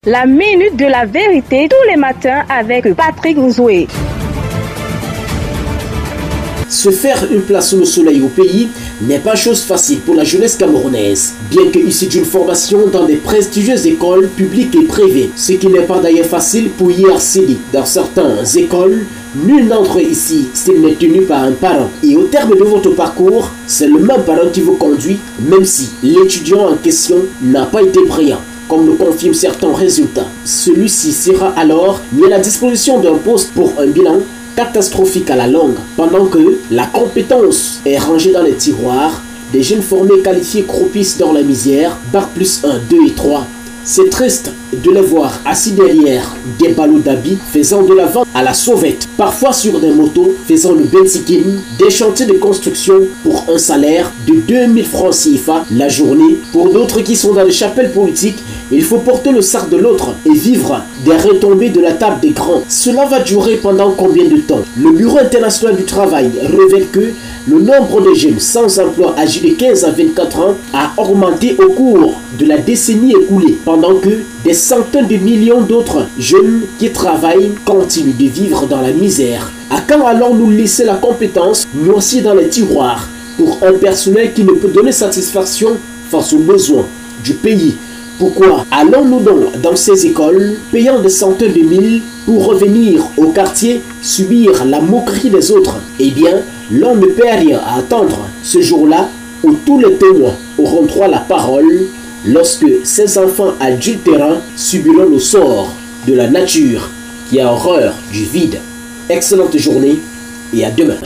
La minute de la vérité tous les matins avec Patrick Nzoué. Se faire une place sous le soleil au pays n'est pas chose facile pour la jeunesse camerounaise, bien que issue d'une formation dans des prestigieuses écoles publiques et privées, ce qui n'est pas d'ailleurs facile pour y accéder. Dans certaines écoles, nul n'entre ici s'il n'est tenu par un parent. Et au terme de votre parcours, c'est le même parent qui vous conduit, même si l'étudiant en question n'a pas été brillant, comme le confirment certains résultats. Celui-ci sera alors mis à la disposition d'un poste pour un bilan catastrophique à la longue, pendant que la compétence est rangée dans les tiroirs. Des jeunes formés qualifiés croupissent dans la misère, bac plus 1, 2 et 3. C'est triste de les voir assis derrière des ballots d'habits faisant de la vente à la sauvette, parfois sur des motos faisant le benzikin, des chantiers de construction pour un salaire de 2000 francs CFA la journée. Pour d'autres qui sont dans les chapelles politiques, il faut porter le sac de l'autre et vivre des retombées de la table des grands. Cela va durer pendant combien de temps? Le Bureau international du travail révèle que le nombre de jeunes sans emploi âgés de 15 à 24 ans a augmenté au cours de la décennie écoulée, pendant que des centaines de millions d'autres jeunes qui travaillent continuent de vivre dans la misère. À quand alors nous laisser la compétence noircie dans les tiroirs pour un personnel qui ne peut donner satisfaction face aux besoins du pays? Pourquoi allons-nous donc dans ces écoles, payant des centaines de mille pour revenir au quartier, subir la moquerie des autres? Eh bien, l'on ne perd rien à attendre ce jour-là où tous les témoins auront droit à la parole, lorsque ces enfants adultérins subiront le sort de la nature qui a horreur du vide. Excellente journée et à demain.